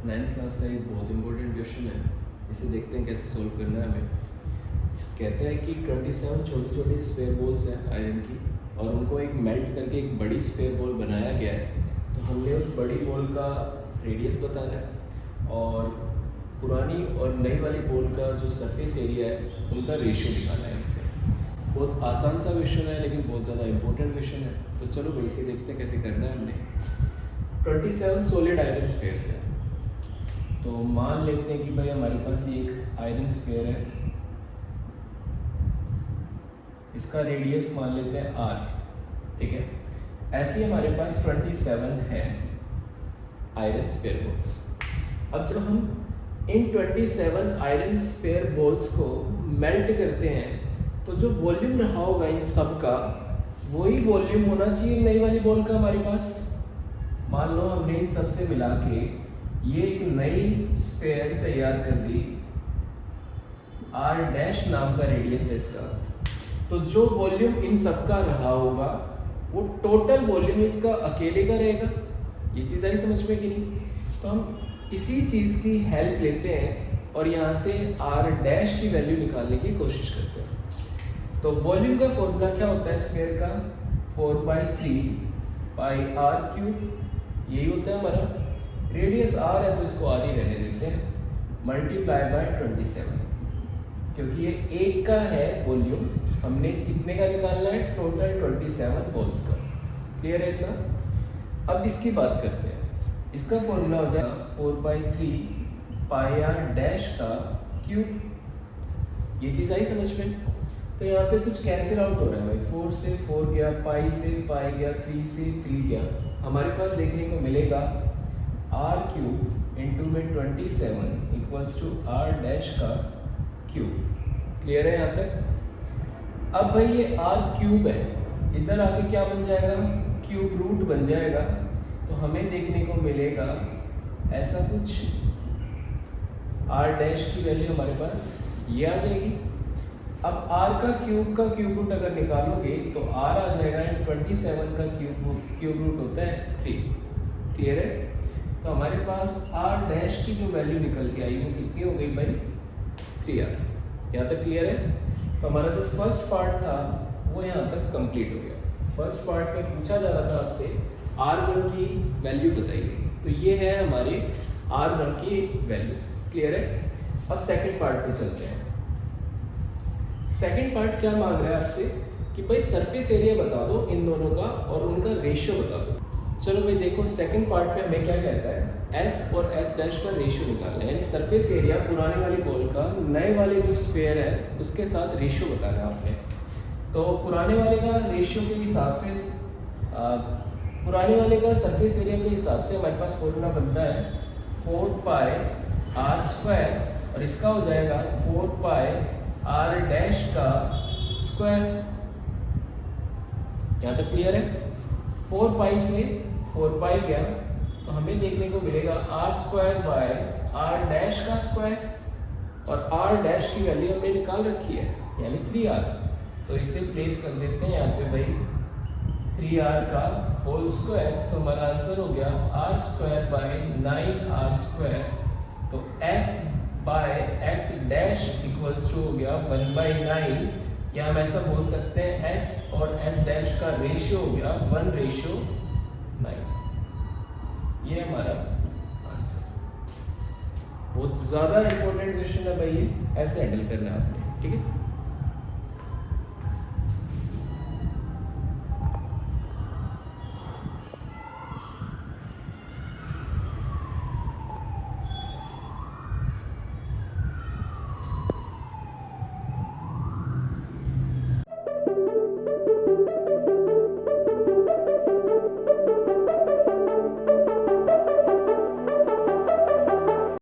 9th class का एक बहुत इंपॉर्टेंट क्वेश्चन है। इसे देखते हैं कैसे सोल्व करना है हमें। कहते हैं कि 27 छोटी छोटी स्फेयर बॉल्स हैं आयरन की, और उनको एक मेल्ट करके एक बड़ी स्फेयर बॉल बनाया गया है। तो हमने उस बड़ी बॉल का रेडियस बताना है और पुरानी और नई वाली बॉल का जो सरफेस एरिया है उनका रेशियो निकालना है। बहुत आसान सा क्वेश्चन है लेकिन बहुत ज़्यादा इंपॉर्टेंट क्वेश्चन है। तो चलो भाई इसे देखते हैं कैसे करना है हमने। 27 सॉलिड आयरन स्फेयर्स है। तो मान लेते हैं कि भाई हमारे पास ये एक आयरन स्फेयर है, इसका रेडियस मान लेते हैं r, ठीक है। ऐसे ही हमारे पास 27 है आयरन स्फेयर बॉल्स। अब जब हम इन 27 आयरन स्फेयर बॉल्स को मेल्ट करते हैं तो जो वॉल्यूम रहा होगा इन सब का वही वॉल्यूम होना चाहिए नई वाली बॉल का हमारे पास। मान लो हमने इन सब से मिला के ये एक नई स्फेयर तैयार कर दी, r डैश नाम का रेडियस है इसका। तो जो वॉल्यूम इन सब का रहा होगा वो टोटल वॉल्यूम इसका अकेले का रहेगा। ये चीज़ आई समझ में कि नहीं? तो हम इसी चीज़ की हेल्प लेते हैं और यहाँ से r डैश की वैल्यू निकालने की कोशिश करते हैं। तो वॉल्यूम का फॉर्मूला क्या होता है स्फीयर का? 4/3 पाई r क्यूब, यही होता है हमारा। रेडियस r है तो इसको r ही रहने देते हैं, मल्टीप्लाई बाय 27, क्योंकि ये एक का है वॉल्यूम। हमने कितने का निकालना है? टोटल 27 बॉल्स का। क्लियर है इतना? अब इसकी बात करते हैं। इसका फॉर्मूला हो जाएगा 4/3 पाई r डैश का क्यूब। ये चीज़ आई समझ में? तो यहाँ पे कुछ कैंसिल आउट हो रहा है भाई। 4 से 4 गया, पाई से पाई गया, 3 से 3 गया। हमारे पास देखने को मिलेगा r क्यूब इंटू में 27 इक्वल्स टू r डैश का क्यूब। क्लियर है यहाँ तक? अब भाई ये r क्यूब है, इधर आके क्या बन जाएगा? क्यूब रूट बन जाएगा। तो हमें देखने को मिलेगा ऐसा कुछ, r डैश की वैल्यू हमारे पास ये आ जाएगी। अब r का क्यूब रूट अगर निकालोगे तो r आ जाएगा, एंड 27 का क्यूब रूट होता है 3। क्लियर है? तो हमारे पास r डैश की जो वैल्यू निकल के आई वो कितनी हो गई भाई? 3r। यहाँ तक क्लियर है? तो हमारा जो फर्स्ट पार्ट था वो यहाँ तक कंप्लीट हो गया। फर्स्ट पार्ट में पूछा जा रहा था आपसे r1 की वैल्यू बताइए, तो ये है हमारे r1 की वैल्यू। क्लियर है? अब सेकंड पार्ट पे चलते हैं। सेकंड पार्ट क्या मांग रहा है आपसे कि भाई सरफेस एरिया बता दो इन दोनों का और उनका रेशियो बता दो। चलो भाई देखो, सेकंड पार्ट पे हमें क्या कहता है? s और s डैश का रेशियो निकालना है, यानी सरफेस एरिया पुराने वाली बॉल का नए वाले जो स्फीयर है उसके साथ रेशियो बताना है आपने। तो पुराने वाले का रेशियो के हिसाब से पुराने वाले का सरफेस एरिया के हिसाब से हमारे पास फॉर्मूला बनता है 4 पाई r स्क्वायर, और इसका हो जाएगा 4 पाई r डैश का स्क्वायर। यहाँ तक क्लियर है? 4 पाई से 4 पाई गया तो हमें देखने को मिलेगा r square bye r dash का स्क्वायर, और r डैश की वैल्यू हमने निकाल रखी है यानी 3r। तो इसे प्लेस कर देते हैं यहाँ पे भाई 3r का होल स्क्वायर। तो हमारा आंसर हो गया r square by 9r square. तो s by s dash equals to हो गया 1/9, या हम ऐसा बोल सकते हैं s और s डैश का रेशियो हो गया 1:9। ये हमारा आंसर। बहुत ज़्यादा इंपॉर्टेंट क्वेश्चन है भाई, ये ऐसे हैंडल करना है आपने। ठीक है?